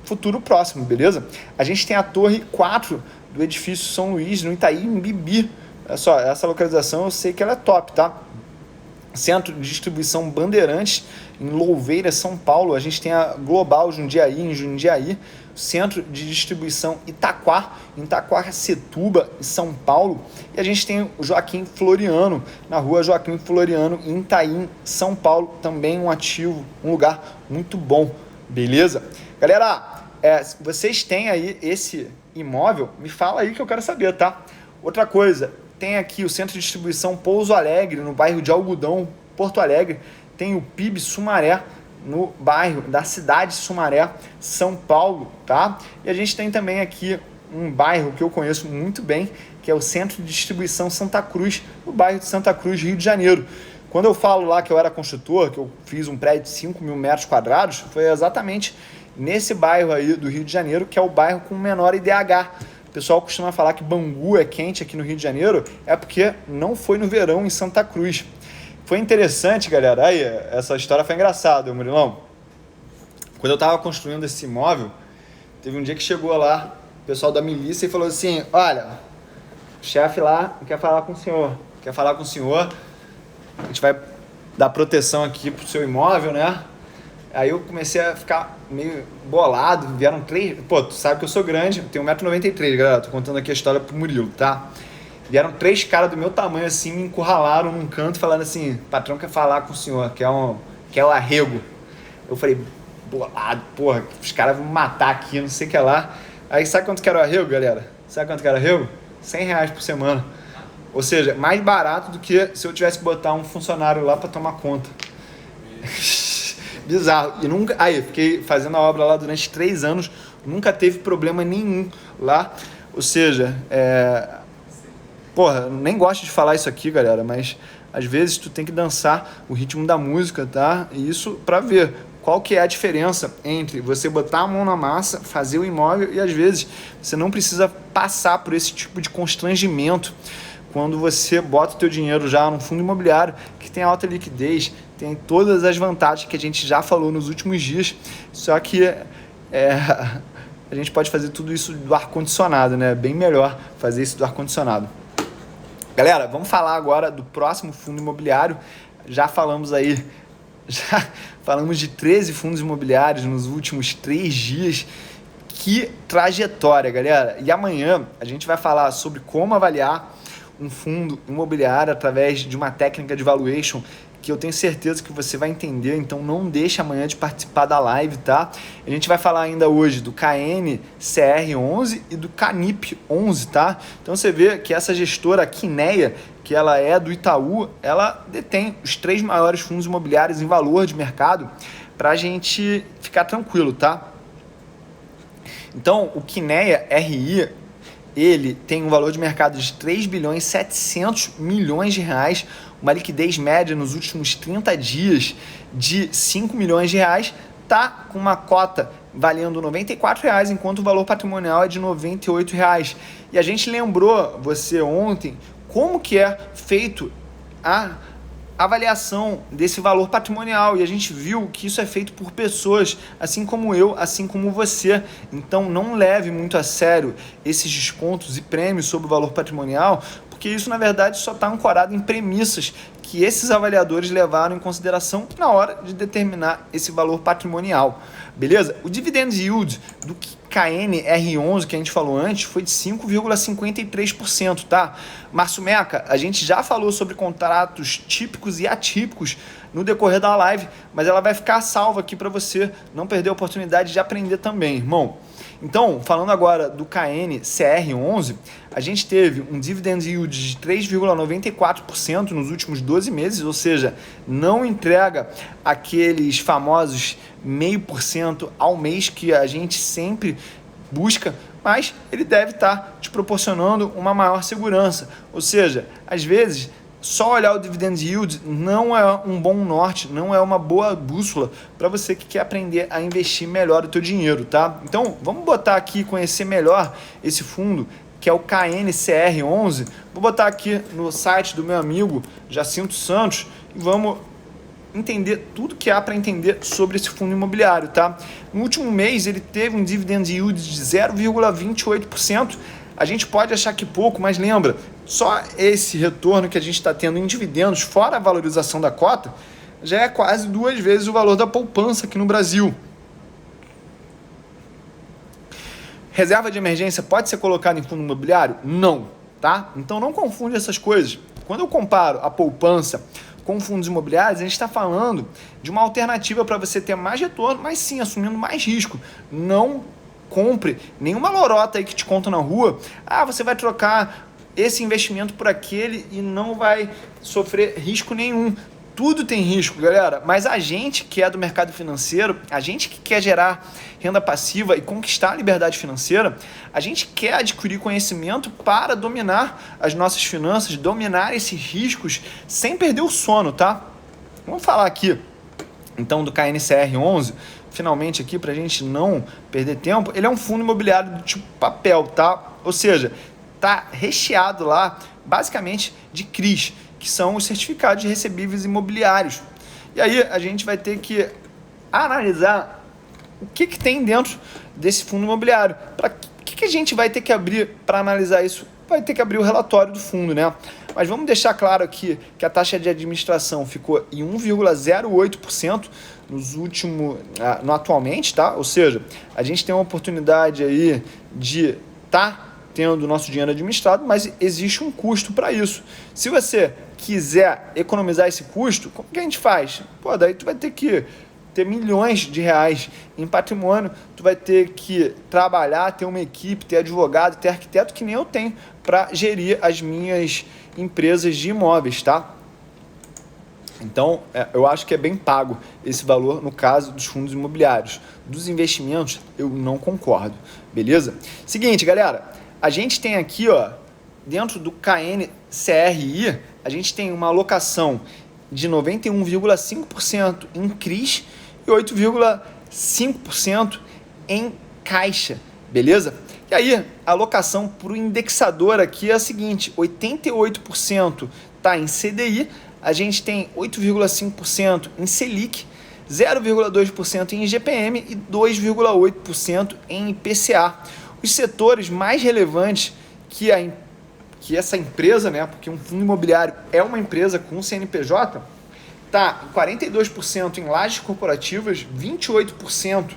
futuro próximo, beleza? A gente tem a torre 4 do edifício São Luís, no Itaí, em Bibi. Olha só, essa localização eu sei que ela é top, tá? Centro de distribuição Bandeirantes, em Louveira, São Paulo. A gente tem a Global Jundiaí, em Jundiaí. Centro de distribuição Itaquá, em Itaquacetuba, em São Paulo. E a gente tem o Joaquim Floriano, na rua Joaquim Floriano, em Itaim, São Paulo. Também um ativo, um lugar muito bom, beleza? Galera, se vocês têm aí esse imóvel, me fala aí que eu quero saber, tá? Outra coisa, tem aqui o Centro de Distribuição Pouso Alegre, no bairro de Algodão, Porto Alegre. Tem o PIB Sumaré, no bairro da cidade de Sumaré, São Paulo, tá? E a gente tem também aqui um bairro que eu conheço muito bem, que é o Centro de Distribuição Santa Cruz, no bairro de Santa Cruz, Rio de Janeiro. Quando eu falo lá que eu era construtor, que eu fiz um prédio de 5 mil metros quadrados, foi exatamente nesse bairro aí do Rio de Janeiro, que é o bairro com menor IDH. O pessoal costuma falar que Bangu é quente aqui no Rio de Janeiro, é porque não foi no verão em Santa Cruz. Foi interessante, galera. Aí, essa história foi engraçada, Murilão. Quando eu estava construindo esse imóvel, teve um dia que chegou lá o pessoal da milícia e falou assim: olha, o chefe lá quer falar com o senhor. A gente vai dar proteção aqui pro seu imóvel, né? Aí eu comecei a ficar meio bolado. Vieram 3... Pô, tu sabe que eu sou grande, eu tenho 1,93 m, galera. Tô contando aqui a história pro Murilo, tá? Vieram 3 caras do meu tamanho assim, me encurralaram num canto falando assim: patrão quer falar com o senhor, quer o arrego. Eu falei, bolado, porra, os caras vão me matar aqui, não sei o que lá. Aí sabe quanto que era o arrego, galera? Sabe quanto que era o arrego? R$100 por semana. Ou seja, mais barato do que se eu tivesse que botar um funcionário lá para tomar conta. Bizarro. E nunca... Aí, fiquei fazendo a obra lá durante 3 anos, nunca teve problema nenhum lá. Ou seja, porra, nem gosto de falar isso aqui, galera, mas às vezes tu tem que dançar o ritmo da música, tá? E isso pra ver qual que é a diferença entre você botar a mão na massa, fazer o imóvel, e às vezes você não precisa passar por esse tipo de constrangimento quando você bota o teu dinheiro já num fundo imobiliário que tem alta liquidez, tem todas as vantagens que a gente já falou nos últimos dias, só que a gente pode fazer tudo isso do ar-condicionado, né? Bem melhor fazer isso do ar-condicionado. Galera, vamos falar agora do próximo fundo imobiliário. Já falamos de 13 fundos imobiliários nos últimos 3 dias. Que trajetória, galera! E amanhã a gente vai falar sobre como avaliar um fundo imobiliário através de uma técnica de valuation que eu tenho certeza que você vai entender, então não deixe amanhã de participar da live, tá? A gente vai falar ainda hoje do KNCR11 e do Canip11, tá? Então você vê que essa gestora, a Kinea, que ela é do Itaú, ela detém os 3 maiores fundos imobiliários em valor de mercado, para a gente ficar tranquilo, tá? Então, o Kinea RI, ele tem um valor de mercado de 3 bilhões 700 milhões de reais, uma liquidez média nos últimos 30 dias de 5 milhões de reais, tá com uma cota valendo R$ 94, enquanto o valor patrimonial é de R$ 98. E a gente lembrou você ontem como que é feito a avaliação desse valor patrimonial, e a gente viu que isso é feito por pessoas assim como eu, assim como você. Então não leve muito a sério esses descontos e prêmios sobre o valor patrimonial, porque isso na verdade só está ancorado em premissas que esses avaliadores levaram em consideração na hora de determinar esse valor patrimonial, beleza? O dividend yield do KNR11, que a gente falou antes, foi de 5,53%, tá? Márcio Meca, a gente já falou sobre contratos típicos e atípicos no decorrer da live, mas ela vai ficar salva aqui para você não perder a oportunidade de aprender também, irmão. Então, falando agora do KNCR11, a gente teve um dividend yield de 3,94% nos últimos 12 meses, ou seja, não entrega aqueles famosos 0,5% ao mês que a gente sempre busca, mas ele deve estar te proporcionando uma maior segurança. Ou seja, às vezes, só olhar o dividend yield não é um bom norte, não é uma boa bússola para você que quer aprender a investir melhor o teu dinheiro, tá? Então, vamos botar aqui, conhecer melhor esse fundo, que é o KNCR11. Vou botar aqui no site do meu amigo Jacinto Santos e vamos entender tudo que há para entender sobre esse fundo imobiliário, tá? No último mês, ele teve um dividend yield de 0,28%. A gente pode achar que pouco, mas lembra, só esse retorno que a gente está tendo em dividendos, fora a valorização da cota, já é quase 2 vezes o valor da poupança aqui no Brasil. Reserva de emergência pode ser colocada em fundo imobiliário? Não, tá? Então não confunde essas coisas. Quando eu comparo a poupança com fundos imobiliários, a gente está falando de uma alternativa para você ter mais retorno, mas sim assumindo mais risco. Não compre nenhuma lorota aí que te conta na rua. Ah, você vai trocar esse investimento por aquele e não vai sofrer risco nenhum. Tudo tem risco, galera, mas a gente que é do mercado financeiro, a gente que quer gerar renda passiva e conquistar a liberdade financeira, a gente quer adquirir conhecimento para dominar as nossas finanças, dominar esses riscos sem perder o sono, tá? Vamos falar aqui, então, do KNCR11, finalmente aqui, para a gente não perder tempo. Ele é um fundo imobiliário do tipo papel, tá? Ou seja, tá recheado lá, basicamente, de CRIs, que são os certificados de recebíveis imobiliários. E aí a gente vai ter que analisar o que tem dentro desse fundo imobiliário. Para que a gente vai ter que abrir para analisar isso? Vai ter que abrir o relatório do fundo, né? Mas vamos deixar claro aqui que a taxa de administração ficou em 1,08% no atualmente, tá? Ou seja, a gente tem uma oportunidade aí de tendo o nosso dinheiro administrado, mas existe um custo para isso. Se você quiser economizar esse custo, como que a gente faz? Pô, daí tu vai ter que ter milhões de reais em patrimônio, tu vai ter que trabalhar, ter uma equipe, ter advogado, ter arquiteto, que nem eu tenho, para gerir as minhas empresas de imóveis, tá? Então, eu acho que é bem pago esse valor no caso dos fundos imobiliários. Dos investimentos, eu não concordo, beleza? Seguinte, galera, a gente tem aqui, ó, dentro do KNCRI, a gente tem uma alocação de 91,5% em CRIs e 8,5% em caixa, beleza? E aí, a alocação para o indexador aqui é a seguinte, 88% está em CDI, a gente tem 8,5% em Selic, 0,2% em IGPM e 2,8% em IPCA. Os setores mais relevantes que essa empresa, né, porque um fundo imobiliário é uma empresa com CNPJ, está 42% em lajes corporativas, 28%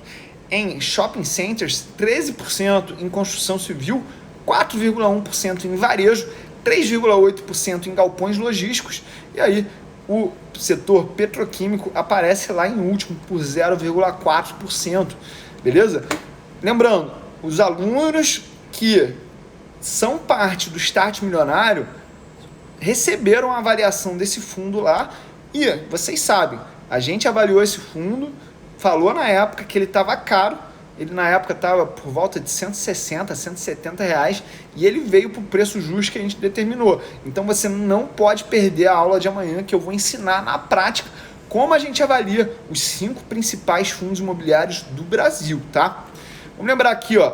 em shopping centers, 13% em construção civil, 4,1% em varejo, 3,8% em galpões logísticos e aí o setor petroquímico aparece lá em último por 0,4%, beleza? Lembrando, os alunos que são parte do Start Milionário receberam a avaliação desse fundo lá e vocês sabem, a gente avaliou esse fundo, falou na época que ele estava caro, ele na época estava por volta de 160, 170 reais e ele veio para o preço justo que a gente determinou. Então você não pode perder a aula de amanhã que eu vou ensinar na prática como a gente avalia os 5 principais fundos imobiliários do Brasil, tá? Vamos lembrar aqui, ó,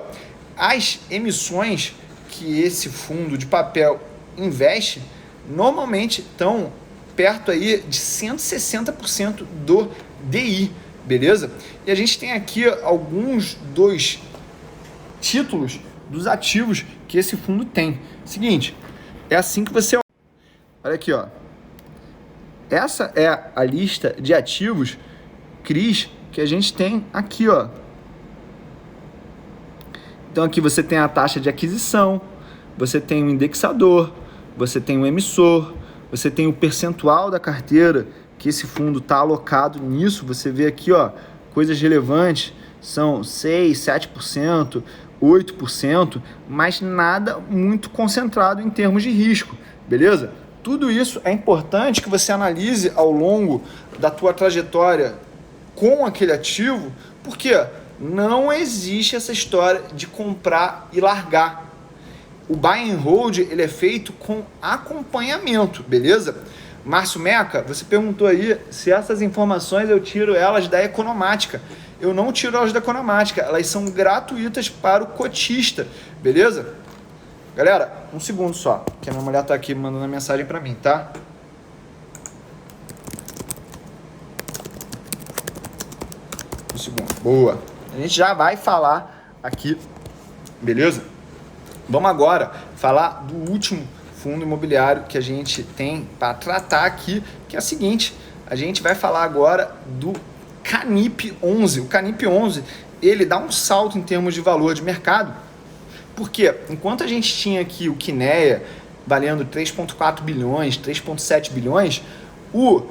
as emissões que esse fundo de papel investe normalmente estão perto aí de 160% do DI, beleza? E a gente tem aqui alguns dos títulos dos ativos que esse fundo tem. Seguinte, é assim que você olha aqui, ó. Essa é a lista de ativos CRIs que a gente tem aqui, ó. Então aqui você tem a taxa de aquisição, você tem o indexador, você tem o emissor, você tem o percentual da carteira que esse fundo está alocado nisso. Você vê aqui, ó, coisas relevantes são 6%, 7%, 8%, mas nada muito concentrado em termos de risco, beleza? Tudo isso é importante que você analise ao longo da tua trajetória com aquele ativo, porque não existe essa história de comprar e largar. O buy and hold ele é feito com acompanhamento, beleza? Márcio Meca, você perguntou aí se essas informações eu tiro elas da Economática. Eu não tiro elas da Economática, elas são gratuitas para o cotista, beleza? Galera, um segundo só, que a minha mulher tá aqui mandando a mensagem para mim, tá? Um segundo, boa. A gente já vai falar aqui, beleza? Vamos agora falar do último fundo imobiliário que a gente tem para tratar aqui, que é o seguinte, a gente vai falar agora do Canip 11. O Canip 11, ele dá um salto em termos de valor de mercado, porque enquanto a gente tinha aqui o Kinea valendo 3,4 bilhões, 3,7 bilhões, o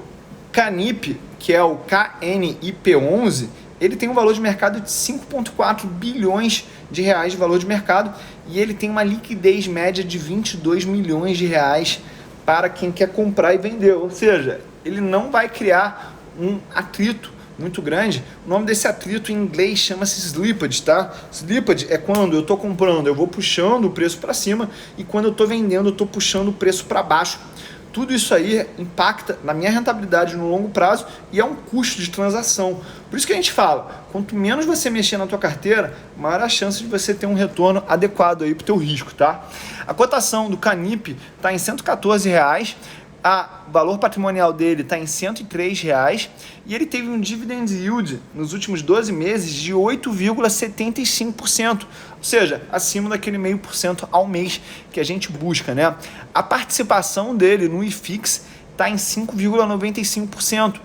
Canip, que é o KNIP 11, ele tem um valor de mercado de 5,4 bilhões de reais de valor de mercado e ele tem uma liquidez média de 22 milhões de reais para quem quer comprar e vender, ou seja, ele não vai criar um atrito muito grande. O nome desse atrito em inglês chama-se slippage, tá? Slippage é quando eu estou comprando, eu vou puxando o preço para cima e quando eu estou vendendo, eu estou puxando o preço para baixo. Tudo isso aí impacta na minha rentabilidade no longo prazo e é um custo de transação. Por isso que a gente fala, quanto menos você mexer na tua carteira, maior a chance de você ter um retorno adequado aí para o teu risco, tá? A cotação do Canip está em R$114, o valor patrimonial dele está em R$103 e ele teve um dividend yield nos últimos 12 meses de 8,75%, ou seja, acima daquele 0,5% ao mês que a gente busca, né? A participação dele no IFIX está em 5,95%.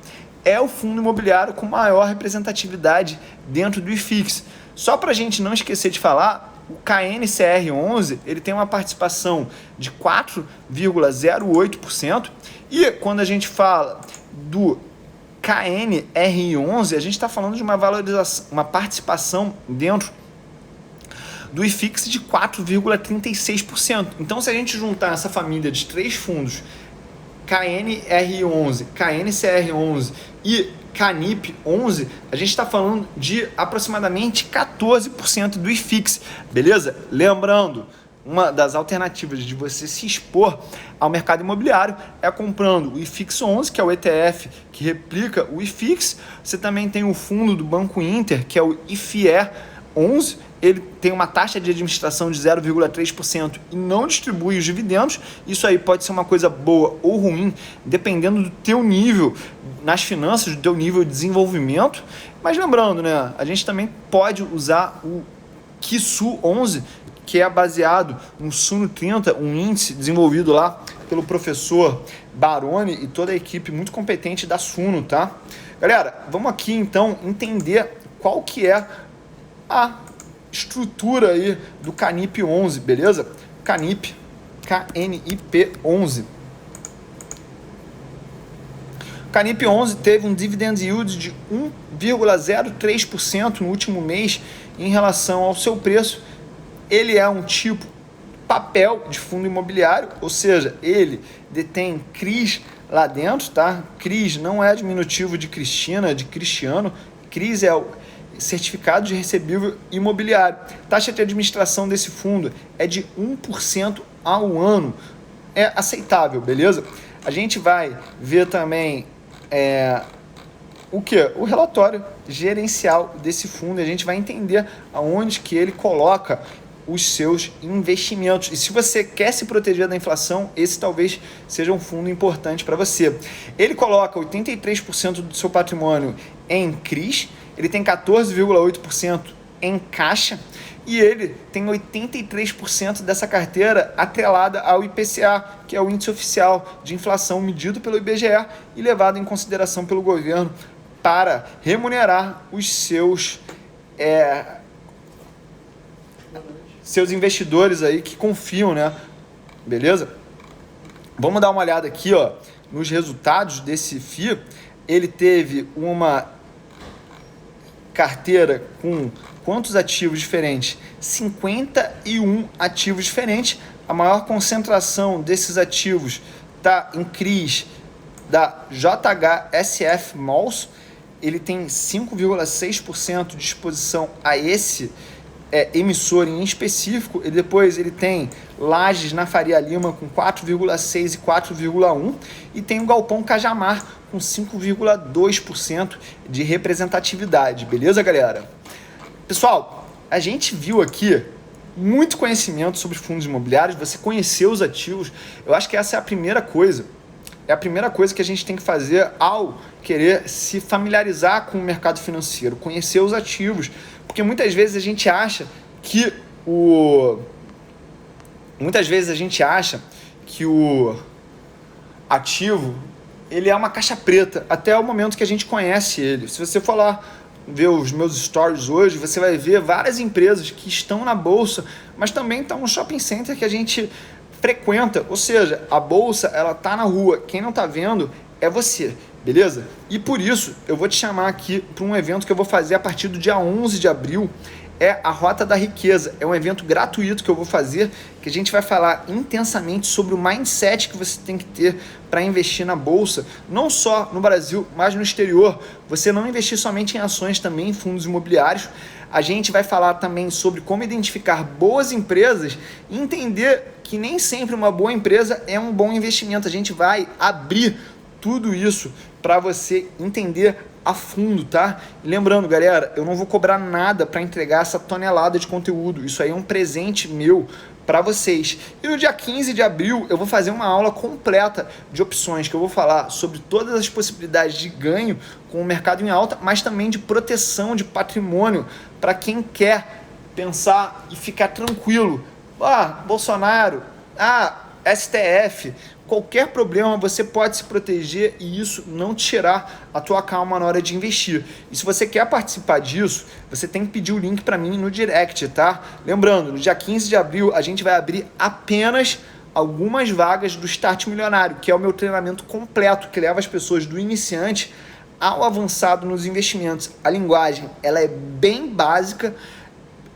É o fundo imobiliário com maior representatividade dentro do IFIX. Só para a gente não esquecer de falar, o KNCR11 ele tem uma participação de 4,08% e quando a gente fala do KNR11, a gente está falando de uma valorização, uma participação dentro do IFIX de 4,36%. Então, se a gente juntar essa família de 3 fundos, KNR11, KNCR11 e Canip 11, a gente está falando de aproximadamente 14% do IFIX, beleza? Lembrando, uma das alternativas de você se expor ao mercado imobiliário é comprando o IFIX 11, que é o ETF que replica o IFIX. Você também tem o fundo do Banco Inter, que é o IFIE 11, ele tem uma taxa de administração de 0,3% e não distribui os dividendos. Isso aí pode ser uma coisa boa ou ruim, dependendo do teu nível nas finanças, do teu nível de desenvolvimento. Mas lembrando, né, a gente também pode usar o KISU 11, que é baseado no Suno 30, um índice desenvolvido lá pelo professor Baroni e toda a equipe muito competente da Suno, tá? Galera, vamos aqui então entender qual que é a estrutura aí do Canip 11, beleza? Canip, KNIP 11. Canip 11 teve um dividend yield de 1,03% no último mês em relação ao seu preço. Ele é um tipo papel de fundo imobiliário, ou seja, ele detém CRIs lá dentro, tá? CRIs não é diminutivo de Cristina, de Cristiano. CRIs é o certificado de recebível imobiliário. Taxa de administração desse fundo é de 1% ao ano. É aceitável, beleza? A gente vai ver também o relatório gerencial desse fundo. A gente vai entender aonde que ele coloca os seus investimentos. E se você quer se proteger da inflação, esse talvez seja um fundo importante para você. Ele coloca 83% do seu patrimônio em CRIs, ele tem 14,8% em caixa e ele tem 83% dessa carteira atrelada ao IPCA, que é o índice oficial de inflação medido pelo IBGE e levado em consideração pelo governo para remunerar os seus investidores aí que confiam, né? Beleza? Vamos dar uma olhada aqui, ó, nos resultados desse FII. Ele teve uma carteira com quantos ativos diferentes? 51 ativos diferentes. A maior concentração desses ativos está em CRIs da JHSF Malls. Ele tem 5,6% de exposição a esse emissor em específico, e depois ele tem Lages na Faria Lima com 4,6% e 4,1%, e tem o Galpão Cajamar com 5,2% de representatividade, beleza, galera? Pessoal, a gente viu aqui muito conhecimento sobre fundos imobiliários, você conheceu os ativos. Eu acho que essa é a primeira coisa. É a primeira coisa que a gente tem que fazer ao querer se familiarizar com o mercado financeiro, conhecer os ativos, porque muitas vezes a gente acha que o ativo ele é uma caixa preta até o momento que a gente conhece ele. Se você for lá ver os meus stories hoje, você vai ver várias empresas que estão na bolsa, mas também estão no shopping center que a gente frequenta, ou seja, a bolsa ela tá na rua, quem não tá vendo é você, beleza? E por isso eu vou te chamar aqui para um evento que eu vou fazer a partir do dia 11 de abril, é a Rota da Riqueza. É um evento gratuito que eu vou fazer, que a gente vai falar intensamente sobre o mindset que você tem que ter para investir na bolsa, não só no Brasil, mas no exterior. Você não investir somente em ações, também em fundos imobiliários. A gente vai falar também sobre como identificar boas empresas e entender que nem sempre uma boa empresa é um bom investimento. A gente vai abrir tudo isso para você entender a fundo, tá? E lembrando, galera, eu não vou cobrar nada para entregar essa tonelada de conteúdo. Isso aí é um presente meu para vocês. E no dia 15 de abril eu vou fazer uma aula completa de opções, que eu vou falar sobre todas as possibilidades de ganho com o mercado em alta, mas também de proteção de patrimônio para quem quer pensar e ficar tranquilo. Bolsonaro, STF, qualquer problema você pode se proteger e isso não tirar a tua calma na hora de investir. E se você quer participar disso, você tem que pedir o link para mim no direct, tá? Lembrando, no dia 15 de abril a gente vai abrir apenas algumas vagas do Start Milionário, que é o meu treinamento completo que leva as pessoas do iniciante ao avançado nos investimentos. A linguagem, ela é bem básica,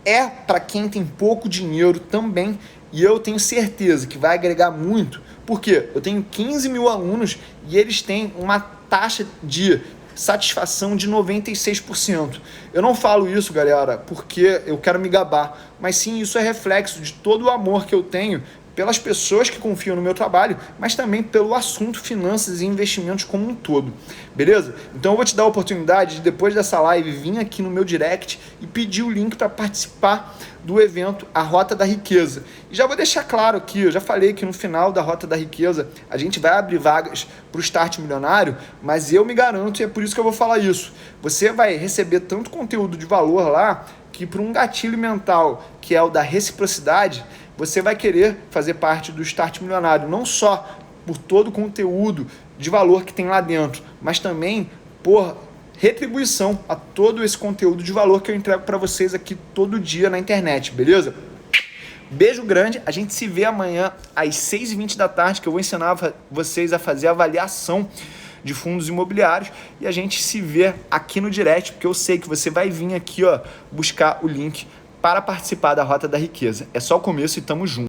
é para quem tem pouco dinheiro também, e eu tenho certeza que vai agregar muito, porque eu tenho 15 mil alunos e eles têm uma taxa de satisfação de 96%. Eu não falo isso, galera, porque eu quero me gabar, mas sim, isso é reflexo de todo o amor que eu tenho pelas pessoas que confiam no meu trabalho, mas também pelo assunto finanças e investimentos como um todo, beleza? Então eu vou te dar a oportunidade de, depois dessa live, vir aqui no meu direct e pedir o link para participar do evento A Rota da Riqueza. E já vou deixar claro aqui, eu já falei que no final da Rota da Riqueza a gente vai abrir vagas para o Start Milionário, mas eu me garanto, e é por isso que eu vou falar isso, você vai receber tanto conteúdo de valor lá, que para um gatilho mental, que é o da reciprocidade, você vai querer fazer parte do Start Milionário, não só por todo o conteúdo de valor que tem lá dentro, mas também por retribuição a todo esse conteúdo de valor que eu entrego para vocês aqui todo dia na internet, beleza? Beijo grande, a gente se vê amanhã às 6h20 da tarde, que eu vou ensinar vocês a fazer a avaliação de fundos imobiliários e a gente se vê aqui no direct, porque eu sei que você vai vir aqui, ó, buscar o link para participar da Rota da Riqueza. É só o começo e tamo junto.